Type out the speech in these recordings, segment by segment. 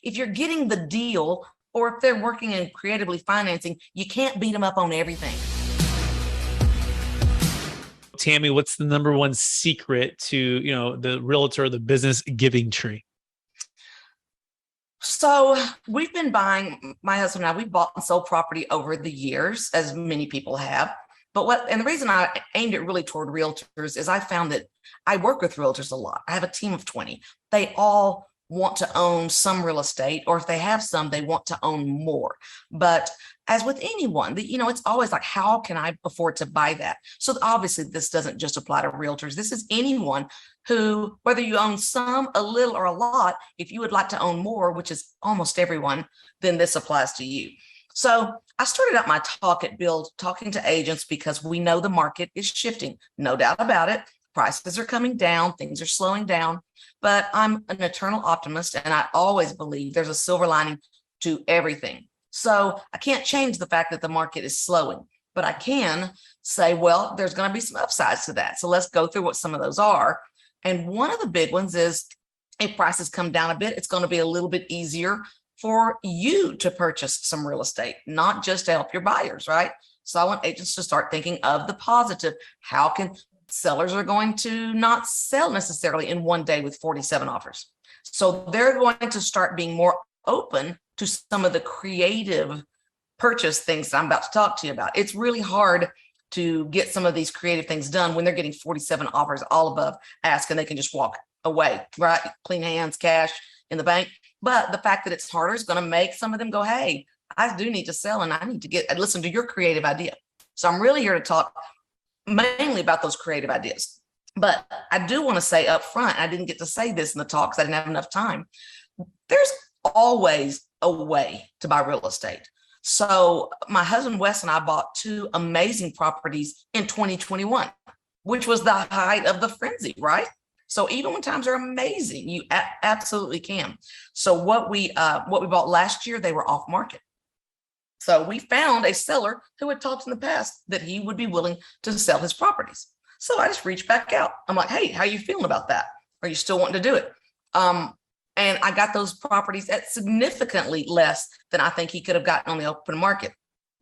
If you're getting the deal, or if they're working in creatively financing, you can't beat them up on everything. Tammy, what's the number one secret to, the realtor, the business giving tree? So we've been buying, my husband and I, we bought and sold property over the years, as many people have. And the reason I aimed it really toward realtors is I found that I work with realtors a lot. I have a team of 20. They all want to own some real estate, or if they have some, they want to own more. But as with anyone, it's always like, how can I afford to buy that? So obviously this doesn't just apply to realtors. This is anyone who, whether you own some, a little, or a lot, if you would like to own more, which is almost everyone, then this applies to you. So I started out my talk at Build talking to agents because we know the market is shifting, no doubt about it. Prices are coming down, things are slowing down, but I'm an eternal optimist and I always believe there's a silver lining to everything. So I can't change the fact that the market is slowing, but I can say, well, there's going to be some upsides to that. So let's go through what some of those are. And one of the big ones is if prices come down a bit, it's going to be a little bit easier for you to purchase some real estate, not just to help your buyers, right? So I want agents to start thinking of the positive. How can sellers are going to not sell necessarily in one day with 47 offers. So they're going to start being more open to some of the creative purchase things I'm about to talk to you about. It's really hard to get some of these creative things done when they're getting 47 offers all above ask and they can just walk away, right? Clean hands, cash in the bank. But the fact that it's harder is going to make some of them go, hey, I do need to sell and I need to listen to your creative idea. So I'm really here to talk mainly about those creative ideas. But I do want to say up front, I didn't get to say this in the talk because I didn't have enough time. There's always a way to buy real estate. So my husband, Wes, and I bought 2 amazing properties in 2021, which was the height of the frenzy, right? So even when times are amazing, you absolutely can. So what we bought last year, they were off market. So we found a seller who had talked in the past that he would be willing to sell his properties. So I just reached back out. I'm like, hey, how are you feeling about that? Are you still wanting to do it? And I got those properties at significantly less than I think he could have gotten on the open market,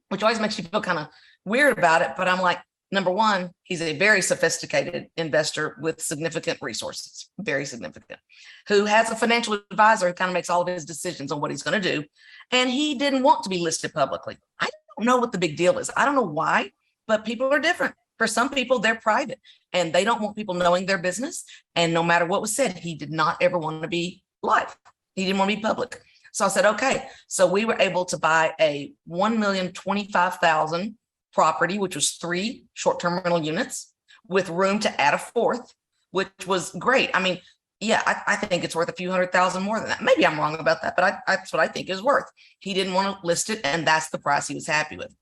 which always makes you feel kind of weird about it. But I'm like, number one, he's a very sophisticated investor with significant resources, very significant, who has a financial advisor who kind of makes all of his decisions on what he's going to do. And he didn't want to be listed publicly. I don't know what the big deal is. I don't know why, but people are different. For some people, they're private and they don't want people knowing their business. And no matter what was said, he did not ever want to be live. He didn't want to be public. So I said, okay. So we were able to buy a $1,025,000 property, which was 3 short-term rental units with room to add a 4th, which was great. I mean, yeah, I think it's worth a few $100,000 more than that. Maybe I'm wrong about that, but that's what I think is worth. He didn't want to list it, and that's the price he was happy with.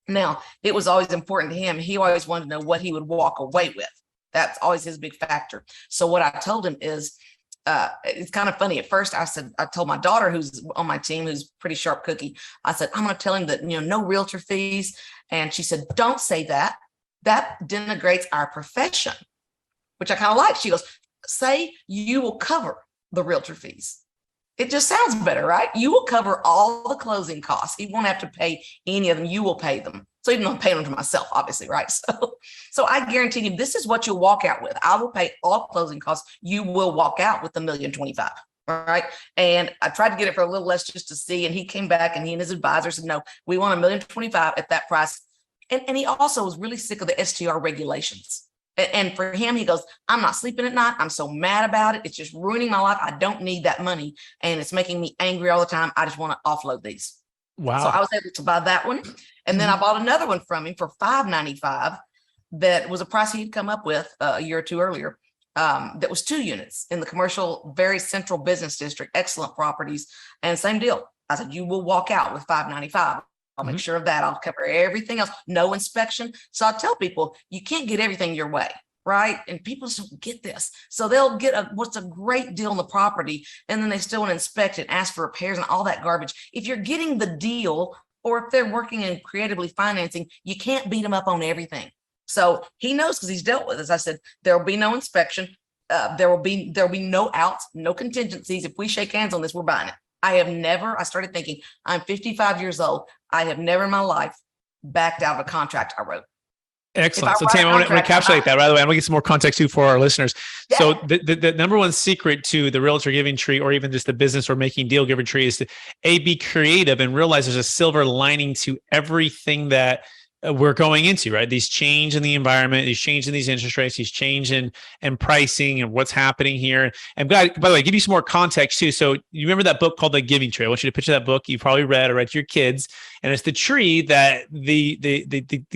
Now, it was always important to him. He always wanted to know what he would walk away with. That's always his big factor. So what I told him is, it's kind of funny. At first, I told my daughter, who's on my team, who's pretty sharp cookie, I said, I'm going to tell him that, no realtor fees. And she said, don't say that. That denigrates our profession, which I kind of like. She goes, say you will cover the realtor fees. It just sounds better, right? You will cover all the closing costs. He won't have to pay any of them. You will pay them. So even though I'm paying them to myself, obviously, right? So I guarantee you, this is what you'll walk out with. I will pay all closing costs. You will walk out with $1,025,000, right? And I tried to get it for a little less just to see. And he came back and he and his advisor said, no, we want $1,025,000 at that price. And he also was really sick of the STR regulations. And for him, he goes, I'm not sleeping at night. I'm so mad about it. It's just ruining my life. I don't need that money. And it's making me angry all the time. I just want to offload these. Wow. So I was able to buy that one. And then I bought another one from him for $595. That was a price he'd come up with a year or two earlier. That was 2 units in the commercial, very central business district, excellent properties. And same deal. I said, you will walk out with $595. I'll make sure of that. I'll cover everything else. No inspection. So I tell people, you can't get everything your way, right? And people just don't get this. So they'll get what's a great deal on the property, and then they still want to inspect it, ask for repairs and all that garbage. If you're getting the deal, or if they're working in creatively financing, you can't beat them up on everything. So he knows because he's dealt with this. I said, there will be no inspection. There will be no outs, no contingencies. If we shake hands on this, we're buying it. I started thinking, I'm 55 years old. I have never in my life backed out of a contract I wrote. Excellent. So Tammy, I want to encapsulate that. By the way, I'm gonna get some more context too for our listeners. Yeah. So the number one secret to the realtor giving tree, or even just the business or making deal giver tree, is to be creative and realize there's a silver lining to everything that we're going into, right? These change in the environment, these change in these interest rates, these change in pricing and what's happening here. And by the way, give you some more context too. So you remember that book called The Giving Tree? I want you to picture that book. You probably read or read to your kids. And it's the tree that the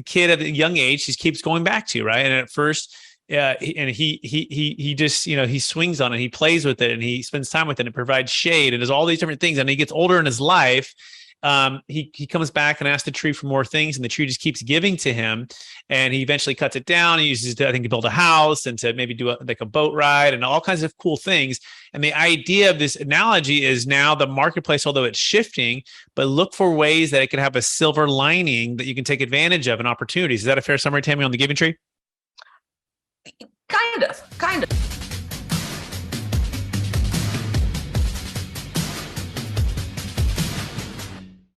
kid at a young age just keeps going back to, right? And at first, and he just, he swings on it, he plays with it, and he spends time with it, and it provides shade and does all these different things. And he gets older in his life. He comes back and asks the tree for more things, and the tree just keeps giving to him. And he eventually cuts it down. He uses it, I think, to build a house and to maybe do like a boat ride and all kinds of cool things. And the idea of this analogy is now the marketplace, although it's shifting, but look for ways that it can have a silver lining that you can take advantage of and opportunities. Is that a fair summary, Tammy, on the giving tree? Kind of.